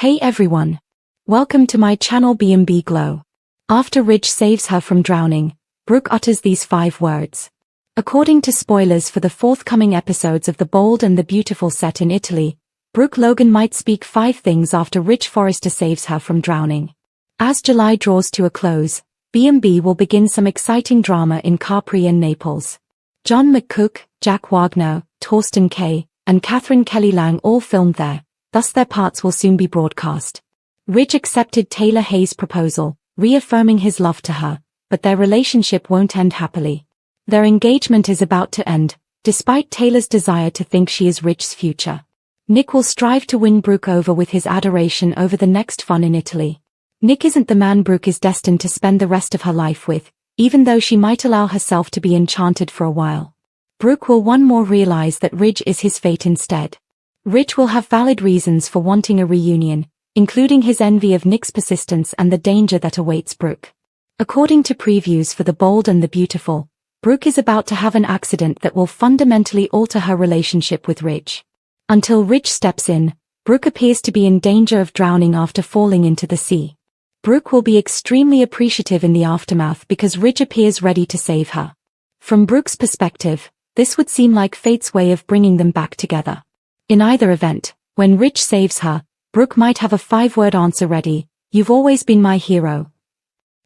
Hey everyone! Welcome to my channel B&B Glow. After Ridge saves her from drowning, Brooke utters these 5 words. According to spoilers for the forthcoming episodes of The Bold and the Beautiful set in Italy, Brooke Logan might speak 5 things after Ridge Forrester saves her from drowning. As July draws to a close, B&B will begin some exciting drama in Capri and Naples. John McCook, Jack Wagner, Torsten Kay, and Catherine Kelly Lang all filmed there, thus their parts will soon be broadcast. Ridge accepted Taylor Hayes' proposal, reaffirming his love to her, but their relationship won't end happily. Their engagement is about to end, despite Taylor's desire to think she is Ridge's future. Nick will strive to win Brooke over with his adoration over the next fun in Italy. Nick isn't the man Brooke is destined to spend the rest of her life with, even though she might allow herself to be enchanted for a while. Brooke will one more realize that Ridge is his fate instead. Ridge will have valid reasons for wanting a reunion, including his envy of Nick's persistence and the danger that awaits Brooke. According to previews for The Bold and the Beautiful, Brooke is about to have an accident that will fundamentally alter her relationship with Ridge. Until Ridge steps in, Brooke appears to be in danger of drowning after falling into the sea. Brooke will be extremely appreciative in the aftermath because Ridge appears ready to save her. From Brooke's perspective, this would seem like fate's way of bringing them back together. In either event, when Ridge saves her, Brooke might have a 5-word answer ready: "You've always been my hero."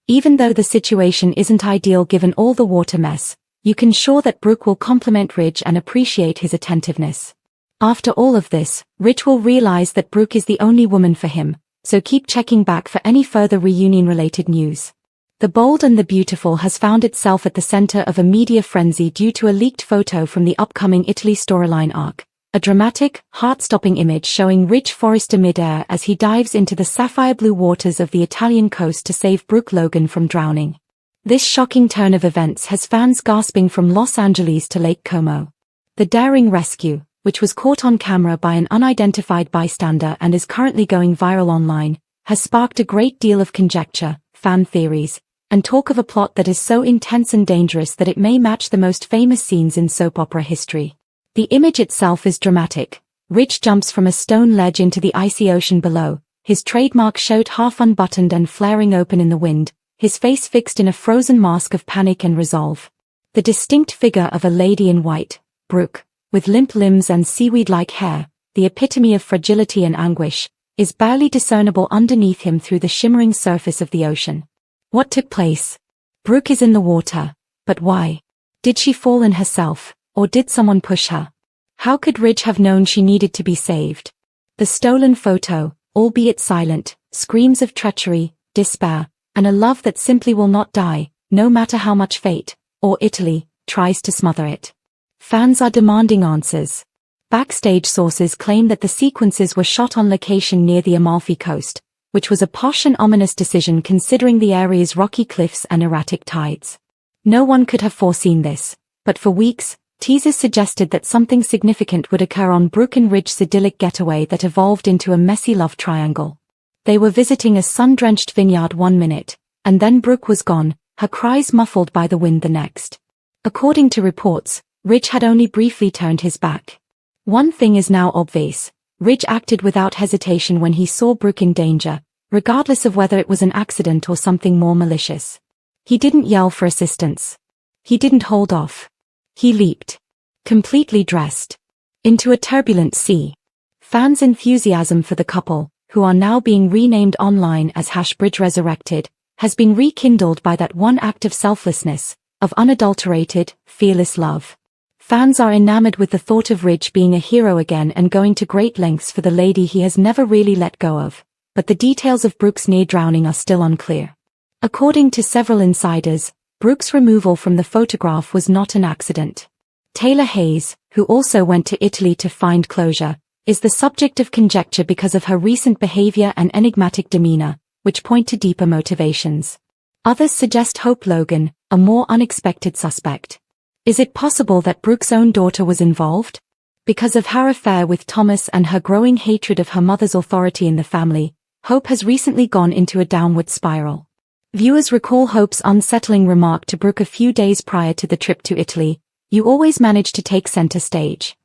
Even though the situation isn't ideal given all the water mess, you can sure that Brooke will compliment Ridge and appreciate his attentiveness. After all of this, Ridge will realize that Brooke is the only woman for him, so keep checking back for any further reunion-related news. The Bold and the Beautiful has found itself at the center of a media frenzy due to a leaked photo from the upcoming Italy storyline arc. A dramatic, heart-stopping image showing Ridge Forrester mid-air as he dives into the sapphire-blue waters of the Italian coast to save Brooke Logan from drowning. This shocking turn of events has fans gasping from Los Angeles to Lake Como. The daring rescue, which was caught on camera by an unidentified bystander and is currently going viral online, has sparked a great deal of conjecture, fan theories, and talk of a plot that is so intense and dangerous that it may match the most famous scenes in soap opera history. The image itself is dramatic. Ridge jumps from a stone ledge into the icy ocean below, his trademark shirt half unbuttoned and flaring open in the wind, his face fixed in a frozen mask of panic and resolve. The distinct figure of a lady in white, Brooke, with limp limbs and seaweed-like hair, the epitome of fragility and anguish, is barely discernible underneath him through the shimmering surface of the ocean. What took place? Brooke is in the water, but why? Did she fall in herself? Or did someone push her? How could Ridge have known she needed to be saved? The stolen photo, albeit silent, screams of treachery, despair, and a love that simply will not die, no matter how much fate, or Italy, tries to smother it. Fans are demanding answers. Backstage sources claim that the sequences were shot on location near the Amalfi Coast, which was a posh and ominous decision considering the area's rocky cliffs and erratic tides. No one could have foreseen this, but for weeks, teasers suggested that something significant would occur on Brooke and Ridge's idyllic getaway that evolved into a messy love triangle. They were visiting a sun-drenched vineyard one minute, and then Brooke was gone, her cries muffled by the wind the next. According to reports, Ridge had only briefly turned his back. One thing is now obvious: Ridge acted without hesitation when he saw Brooke in danger, regardless of whether it was an accident or something more malicious. He didn't yell for assistance. He didn't hold off. He leaped, completely dressed, into a turbulent sea. Fans' enthusiasm for the couple, who are now being renamed online as #BridgeResurrected, has been rekindled by that one act of selflessness, of unadulterated, fearless love. Fans are enamored with the thought of Ridge being a hero again and going to great lengths for the lady he has never really let go of, but the details of Brooke's near drowning are still unclear. According to several insiders, Brooke's removal from the photograph was not an accident. Taylor Hayes, who also went to Italy to find closure, is the subject of conjecture because of her recent behavior and enigmatic demeanor, which point to deeper motivations. Others suggest Hope Logan, a more unexpected suspect. Is it possible that Brooke's own daughter was involved? Because of her affair with Thomas and her growing hatred of her mother's authority in the family, Hope has recently gone into a downward spiral. Viewers recall Hope's unsettling remark to Brooke a few days prior to the trip to Italy: "You always manage to take center stage."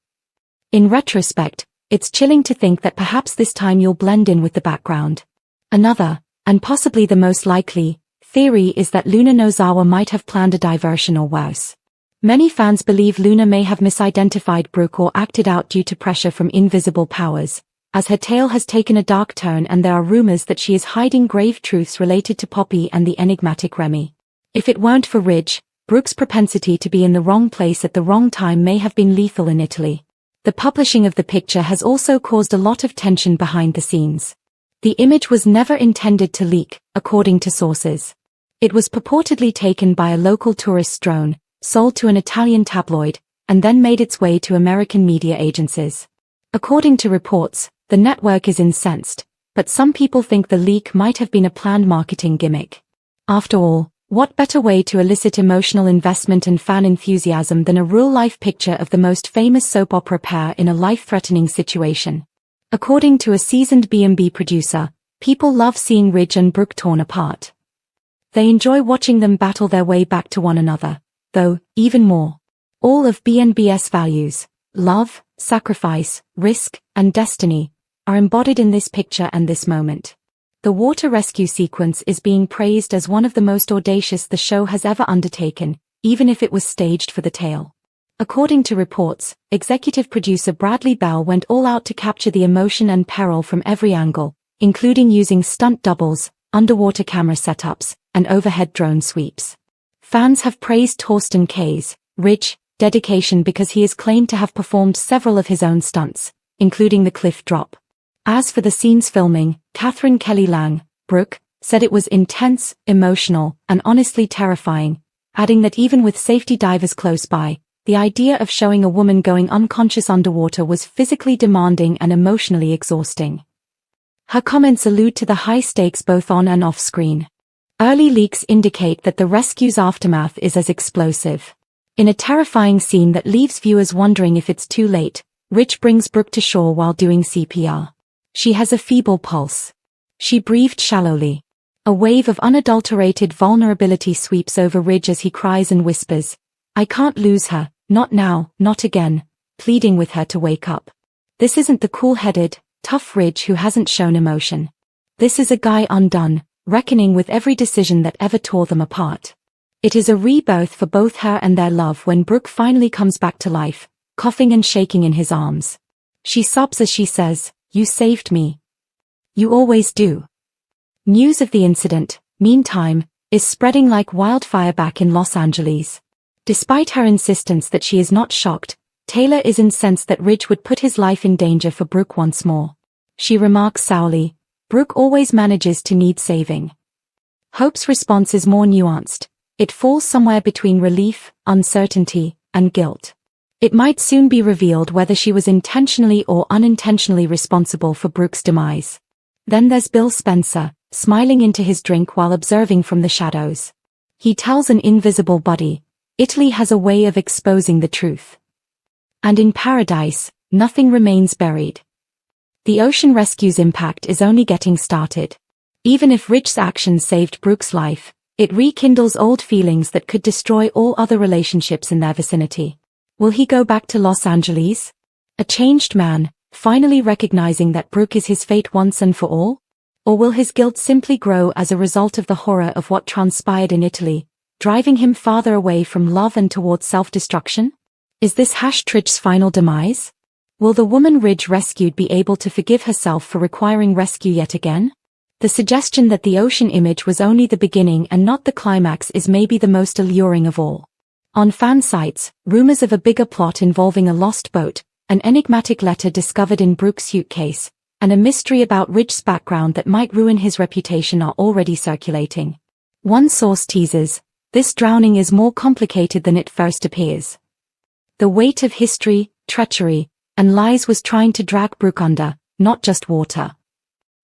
In retrospect, It's chilling to think that perhaps this time you'll blend in with the background. Another, and possibly the most likely, theory is that Luna Nozawa might have planned a diversion or worse. Many fans believe Luna may have misidentified Brooke or acted out due to pressure from invisible powers, as her tale has taken a dark turn and there are rumors that she is hiding grave truths related to Poppy and the enigmatic Remy. If it weren't for Ridge, Brooke's propensity to be in the wrong place at the wrong time may have been lethal in Italy. The publishing of the picture has also caused a lot of tension behind the scenes. The image was never intended to leak, according to sources. It was purportedly taken by a local tourist's drone, sold to an Italian tabloid, and then made its way to American media agencies. According to reports, the network is incensed, but some people think the leak might have been a planned marketing gimmick. After all, what better way to elicit emotional investment and fan enthusiasm than a real-life picture of the most famous soap opera pair in a life-threatening situation? According to a seasoned B&B producer, people love seeing Ridge and Brooke torn apart. They enjoy watching them battle their way back to one another, though, even more. All of B&B's values, love, sacrifice, risk, and destiny, are embodied in this picture and this moment. The water rescue sequence is being praised as one of the most audacious the show has ever undertaken, even if it was staged for the tale. According to reports, executive producer Bradley Bell went all out to capture the emotion and peril from every angle, including using stunt doubles, underwater camera setups, and overhead drone sweeps. Fans have praised Torsten Kay's, Ridge, dedication because he is claimed to have performed several of his own stunts, including the cliff drop. As for the scene's filming, Catherine Kelly Lang, Brooke, said it was intense, emotional, and honestly terrifying, adding that even with safety divers close by, the idea of showing a woman going unconscious underwater was physically demanding and emotionally exhausting. Her comments allude to the high stakes both on and off screen. Early leaks indicate that the rescue's aftermath is as explosive. In a terrifying scene that leaves viewers wondering if it's too late, Ridge brings Brooke to shore while doing CPR. She has a feeble pulse. She breathed shallowly. A wave of unadulterated vulnerability sweeps over Ridge as he cries and whispers, "I can't lose her, not now, not again," pleading with her to wake up. This isn't the cool-headed, tough Ridge who hasn't shown emotion. This is a guy undone, reckoning with every decision that ever tore them apart. It is a rebirth for both her and their love when Brooke finally comes back to life, coughing and shaking in his arms. She sobs as she says, "You saved me. You always do." News of the incident, meantime, is spreading like wildfire back in Los Angeles. Despite her insistence that she is not shocked, Taylor is incensed that Ridge would put his life in danger for Brooke once more. She remarks sourly, "Brooke always manages to need saving." Hope's response is more nuanced. It falls somewhere between relief, uncertainty, and guilt. It might soon be revealed whether she was intentionally or unintentionally responsible for Brooke's demise. Then there's Bill Spencer, smiling into his drink while observing from the shadows. He tells an invisible body, "Italy has a way of exposing the truth. And in paradise, nothing remains buried." The ocean rescue's impact is only getting started. Even if Ridge's actions saved Brooke's life, it rekindles old feelings that could destroy all other relationships in their vicinity. Will he go back to Los Angeles? A changed man, finally recognizing that Brooke is his fate once and for all? Or will his guilt simply grow as a result of the horror of what transpired in Italy, driving him farther away from love and towards self-destruction? Is this Ridge's final demise? Will the woman Ridge rescued be able to forgive herself for requiring rescue yet again? The suggestion that the ocean image was only the beginning and not the climax is maybe the most alluring of all. On fan sites, rumors of a bigger plot involving a lost boat, an enigmatic letter discovered in Brooke's suitcase, and a mystery about Ridge's background that might ruin his reputation are already circulating. One source teases, "This drowning is more complicated than it first appears. The weight of history, treachery, and lies was trying to drag Brooke under, not just water."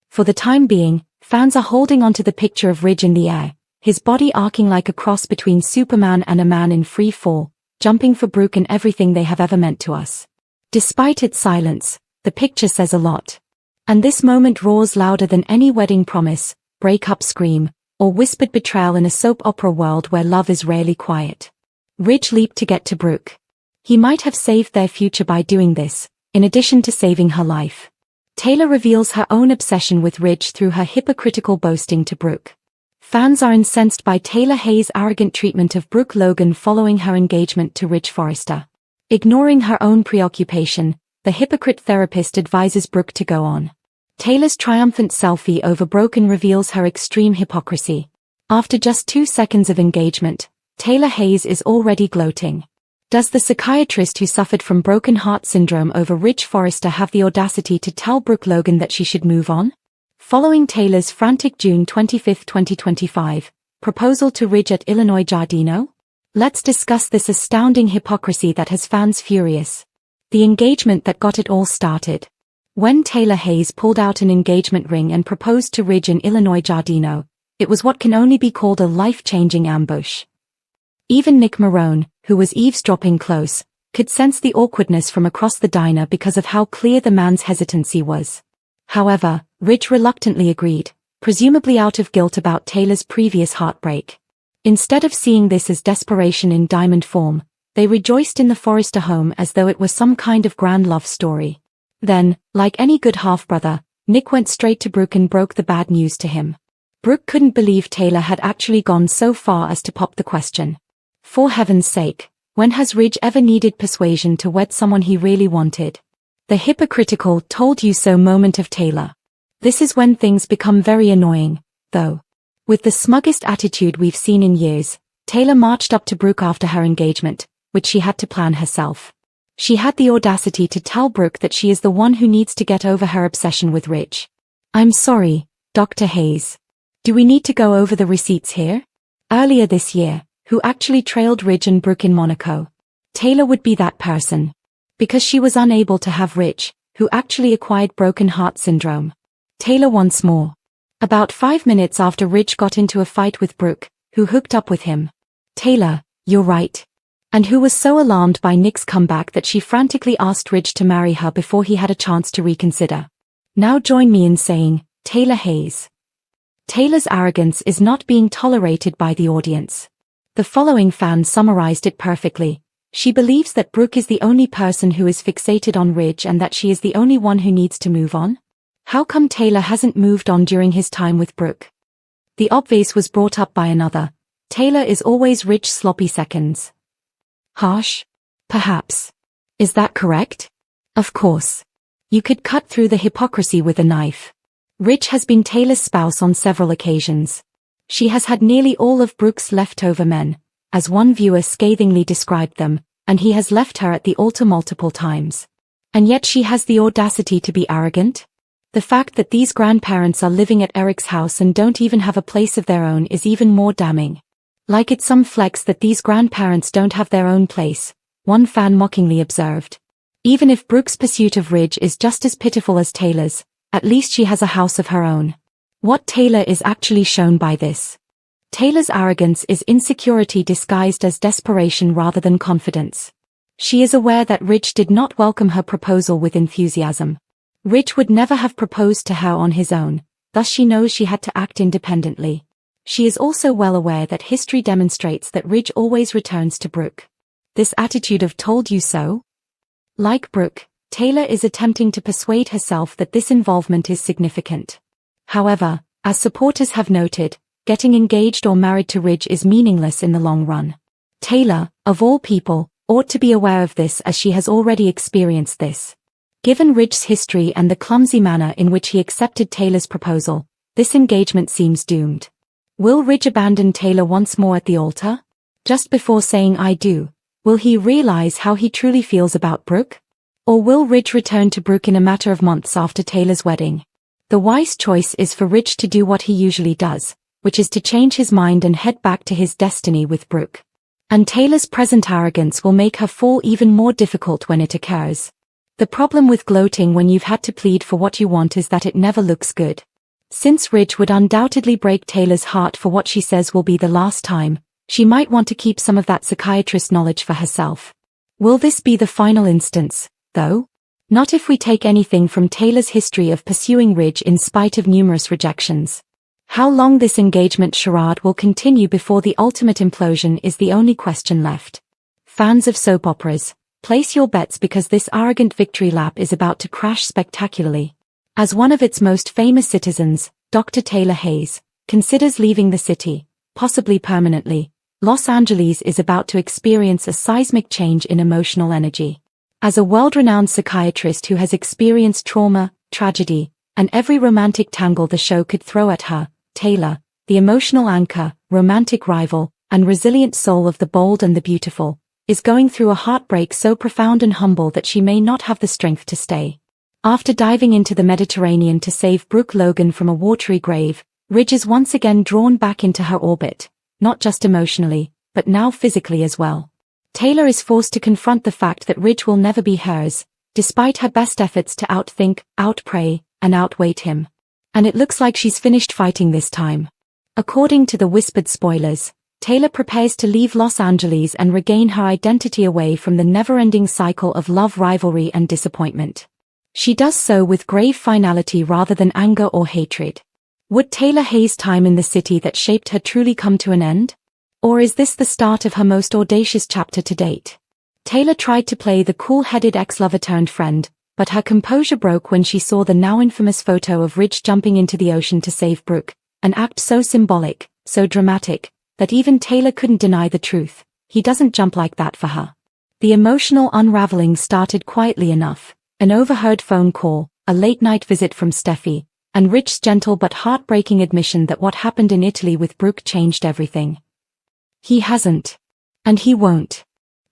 For the time being, fans are holding onto the picture of Ridge in the air, his body arcing like a cross between Superman and a man in free fall, jumping for Brooke and everything they have ever meant to us. Despite its silence, the picture says a lot. And this moment roars louder than any wedding promise, breakup scream, or whispered betrayal in a soap opera world where love is rarely quiet. Ridge leaped to get to Brooke. He might have saved their future by doing this, in addition to saving her life. Taylor reveals her own obsession with Ridge through her hypocritical boasting to Brooke. Fans are incensed by Taylor Hayes' arrogant treatment of Brooke Logan following her engagement to Ridge Forrester. Ignoring her own preoccupation, the hypocrite therapist advises Brooke to go on. Taylor's triumphant selfie over Broken reveals her extreme hypocrisy. After just 2 seconds of engagement, Taylor Hayes is already gloating. Does the psychiatrist who suffered from broken heart syndrome over Ridge Forrester have the audacity to tell Brooke Logan that she should move on? Following Taylor's frantic June 25, 2025, proposal to Ridge at Illinois Giardino? Let's discuss this astounding hypocrisy that has fans furious. The engagement that got it all started. When Taylor Hayes pulled out an engagement ring and proposed to Ridge in Illinois Giardino, it was what can only be called a life-changing ambush. Even Nick Marone, who was eavesdropping close, could sense the awkwardness from across the diner because of how clear the man's hesitancy was. However, Ridge reluctantly agreed, presumably out of guilt about Taylor's previous heartbreak. Instead of seeing this as desperation in diamond form, they rejoiced in the Forrester home as though it was some kind of grand love story. Then, like any good half-brother, Nick went straight to Brooke and broke the bad news to him. Brooke couldn't believe Taylor had actually gone so far as to pop the question. For heaven's sake, when has Ridge ever needed persuasion to wed someone he really wanted? The hypocritical told you so moment of Taylor. This is when things become very annoying, though. With the smuggest attitude we've seen in years, Taylor marched up to Brooke after her engagement, which she had to plan herself. She had the audacity to tell Brooke that she is the one who needs to get over her obsession with Ridge. I'm sorry, Dr. Hayes. Do we need to go over the receipts here? Earlier this year, who actually trailed Ridge and Brooke in Monaco? Taylor would be that person. Because she was unable to have Ridge, who actually acquired broken heart syndrome. Taylor once more. About 5 minutes after Ridge got into a fight with Brooke, who hooked up with him. Taylor, you're right. And who was so alarmed by Nick's comeback that she frantically asked Ridge to marry her before he had a chance to reconsider. Now join me in saying, Taylor Hayes. Taylor's arrogance is not being tolerated by the audience. The following fan summarized it perfectly. She believes that Brooke is the only person who is fixated on Ridge and that she is the only one who needs to move on. How come Taylor hasn't moved on during his time with Brooke? The obvious was brought up by another. Taylor is always Ridge's sloppy seconds. Harsh? Perhaps. Is that correct? Of course. You could cut through the hypocrisy with a knife. Ridge has been Taylor's spouse on several occasions. She has had nearly all of Brooke's leftover men, as one viewer scathingly described them, and he has left her at the altar multiple times. And yet she has the audacity to be arrogant? The fact that these grandparents are living at Eric's house and don't even have a place of their own is even more damning. Like it's some flex that these grandparents don't have their own place, one fan mockingly observed. Even if Brooke's pursuit of Ridge is just as pitiful as Taylor's, at least she has a house of her own. What Taylor is actually shown by this. Taylor's arrogance is insecurity disguised as desperation rather than confidence. She is aware that Ridge did not welcome her proposal with enthusiasm. Ridge would never have proposed to her on his own, thus she knows she had to act independently. She is also well aware that history demonstrates that Ridge always returns to Brooke. This attitude of told you so? Like Brooke, Taylor is attempting to persuade herself that this involvement is significant. However, as supporters have noted, getting engaged or married to Ridge is meaningless in the long run. Taylor, of all people, ought to be aware of this as she has already experienced this. Given Ridge's history and the clumsy manner in which he accepted Taylor's proposal, this engagement seems doomed. Will Ridge abandon Taylor once more at the altar? Just before saying I do, will he realize how he truly feels about Brooke? Or will Ridge return to Brooke in a matter of months after Taylor's wedding? The wise choice is for Ridge to do what he usually does, which is to change his mind and head back to his destiny with Brooke. And Taylor's present arrogance will make her fall even more difficult when it occurs. The problem with gloating when you've had to plead for what you want is that it never looks good. Since Ridge would undoubtedly break Taylor's heart for what she says will be the last time, she might want to keep some of that psychiatrist knowledge for herself. Will this be the final instance, though? Not if we take anything from Taylor's history of pursuing Ridge in spite of numerous rejections. How long this engagement charade will continue before the ultimate implosion is the only question left. Fans of soap operas, Place your bets because this arrogant victory lap is about to crash spectacularly. As one of its most famous citizens, Dr. Taylor Hayes considers leaving the city, possibly permanently. Los Angeles is about to experience a seismic change in emotional energy. As a world-renowned psychiatrist who has experienced trauma, tragedy, and every romantic tangle the show could throw at her, Taylor, the emotional anchor, romantic rival, and resilient soul of the bold and the beautiful, is going through a heartbreak so profound and humble that she may not have the strength to stay. After diving into the Mediterranean to save Brooke Logan from a watery grave, Ridge is once again drawn back into her orbit, not just emotionally, but now physically as well. Taylor is forced to confront the fact that Ridge will never be hers, despite her best efforts to outthink, outpray, and outweight him. And it looks like she's finished fighting this time. According to the whispered spoilers, Taylor prepares to leave Los Angeles and regain her identity away from the never-ending cycle of love, rivalry, and disappointment. She does so with grave finality rather than anger or hatred. Would Taylor Hayes' time in the city that shaped her truly come to an end? Or is this the start of her most audacious chapter to date? Taylor tried to play the cool-headed ex-lover turned friend, but her composure broke when she saw the now infamous photo of Ridge jumping into the ocean to save Brooke, an act so symbolic, so dramatic, that even Taylor couldn't deny the truth. He doesn't jump like that for her. The emotional unraveling started quietly enough. An overheard phone call, a late-night visit from Steffy, and Ridge's gentle but heartbreaking admission that what happened in Italy with Brooke changed everything. He hasn't. And he won't.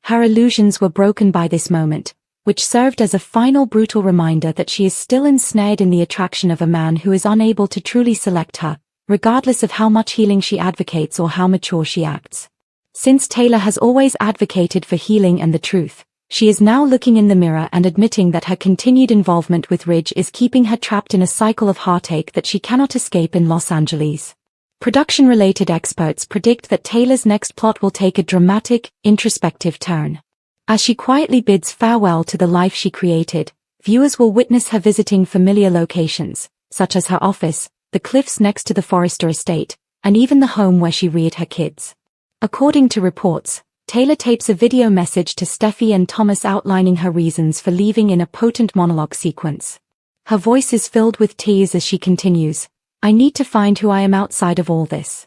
Her illusions were broken by this moment, which served as a final brutal reminder that she is still ensnared in the attraction of a man who is unable to truly select her, regardless of how much healing she advocates or how mature she acts. Since Taylor has always advocated for healing and the truth, she is now looking in the mirror and admitting that her continued involvement with Ridge is keeping her trapped in a cycle of heartache that she cannot escape in Los Angeles. Production-related experts predict that Taylor's next plot will take a dramatic, introspective turn. As she quietly bids farewell to the life she created, viewers will witness her visiting familiar locations, such as her office, the cliffs next to the Forrester estate, and even the home where she reared her kids. According to reports, Taylor tapes a video message to Steffy and Thomas outlining her reasons for leaving in a potent monologue sequence. Her voice is filled with tears as she continues, "I need to find who I am outside of all this.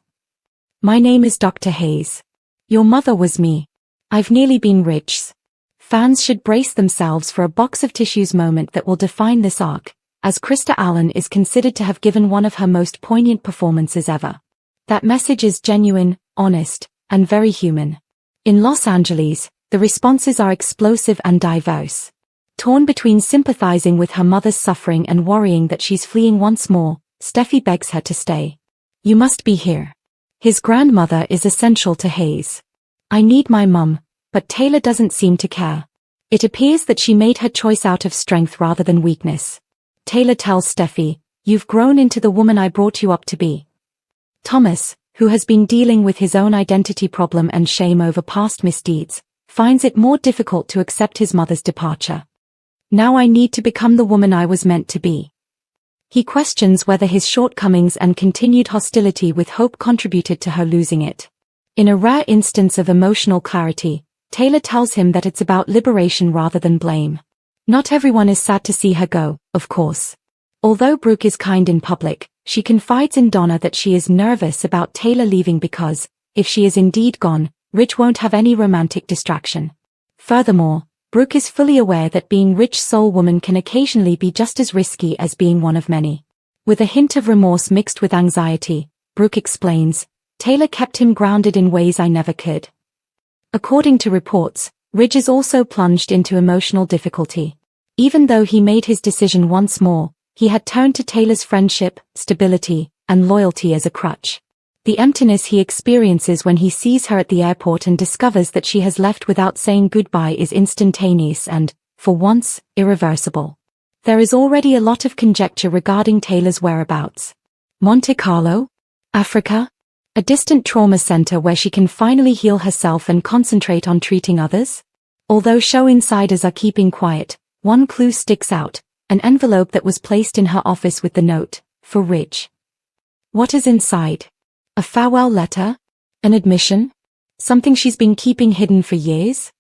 My name is Dr. Hayes. Your mother was me. I've nearly been Ridge's." Fans should brace themselves for a box of tissues moment that will define this arc, as Krista Allen is considered to have given one of her most poignant performances ever. That message is genuine, honest, and very human. In Los Angeles, the responses are explosive and diverse. Torn between sympathizing with her mother's suffering and worrying that she's fleeing once more, Steffy begs her to stay. "You must be here. His grandmother is essential to Hayes. I need my mum," but Taylor doesn't seem to care. It appears that she made her choice out of strength rather than weakness. Taylor tells Steffy, "You've grown into the woman I brought you up to be." Thomas, who has been dealing with his own identity problem and shame over past misdeeds, finds it more difficult to accept his mother's departure. "Now I need to become the woman I was meant to be." He questions whether his shortcomings and continued hostility with Hope contributed to her losing it. In a rare instance of emotional clarity, Taylor tells him that it's about liberation rather than blame. Not everyone is sad to see her go, of course. Although Brooke is kind in public, she confides in Donna that she is nervous about Taylor leaving because, if she is indeed gone, Ridge won't have any romantic distraction. Furthermore, Brooke is fully aware that being Ridge's sole woman can occasionally be just as risky as being one of many. With a hint of remorse mixed with anxiety, Brooke explains, "Taylor kept him grounded in ways I never could." According to reports, Ridge is also plunged into emotional difficulty. Even though he made his decision once more, he had turned to Taylor's friendship, stability, and loyalty as a crutch. The emptiness he experiences when he sees her at the airport and discovers that she has left without saying goodbye is instantaneous and, for once, irreversible. There is already a lot of conjecture regarding Taylor's whereabouts. Monte Carlo? Africa? A distant trauma center where she can finally heal herself and concentrate on treating others? Although show insiders are keeping quiet, one clue sticks out, an envelope that was placed in her office with the note, "For Ridge." What is inside? A farewell letter? An admission? Something she's been keeping hidden for years?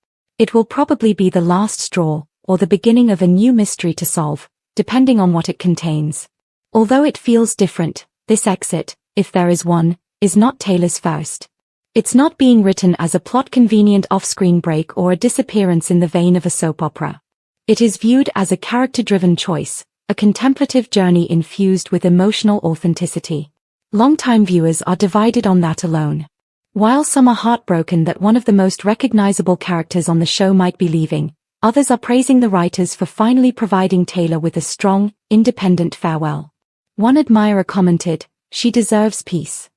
It will probably be the last straw, or the beginning of a new mystery to solve, depending on what it contains. Although it feels different, this exit, if there is one, is not Taylor's first. It's not being written as a plot-convenient off-screen break or a disappearance in the vein of a soap opera. It is viewed as a character-driven choice, a contemplative journey infused with emotional authenticity. Longtime viewers are divided on that alone. While some are heartbroken that one of the most recognizable characters on the show might be leaving, others are praising the writers for finally providing Taylor with a strong, independent farewell. One admirer commented, "She deserves peace."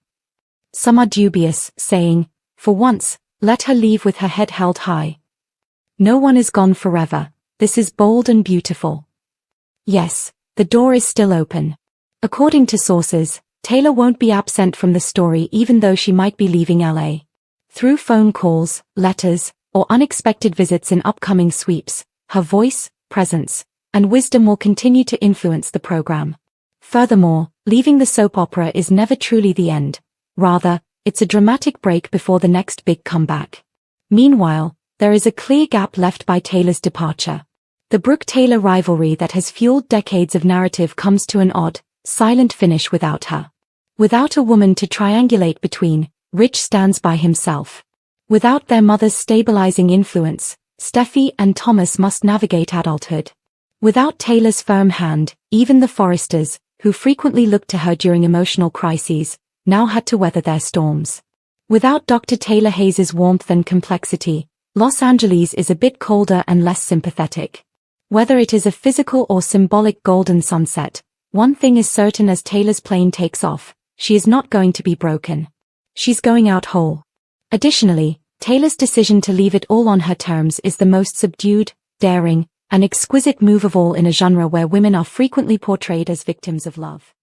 Some are dubious, saying, "For once, let her leave with her head held high. No one is gone forever. This is bold and beautiful." Yes, the door is still open. According to sources, Taylor won't be absent from the story even though she might be leaving LA. Through phone calls, letters, or unexpected visits in upcoming sweeps, her voice, presence, and wisdom will continue to influence the program. Furthermore, leaving the soap opera is never truly the end. Rather, it's a dramatic break before the next big comeback. Meanwhile, there is a clear gap left by Taylor's departure. The Brooke-Taylor rivalry that has fueled decades of narrative comes to an odd, silent finish without her. Without a woman to triangulate between, Rich stands by himself. Without their mother's stabilizing influence, Steffy and Thomas must navigate adulthood. Without Taylor's firm hand, even the Forresters, who frequently looked to her during emotional crises, now had to weather their storms. Without Dr. Taylor Hayes' warmth and complexity, Los Angeles is a bit colder and less sympathetic. Whether it is a physical or symbolic golden sunset, one thing is certain: as Taylor's plane takes off, she is not going to be broken. She's going out whole. Additionally, Taylor's decision to leave it all on her terms is the most subdued, daring, and exquisite move of all in a genre where women are frequently portrayed as victims of love.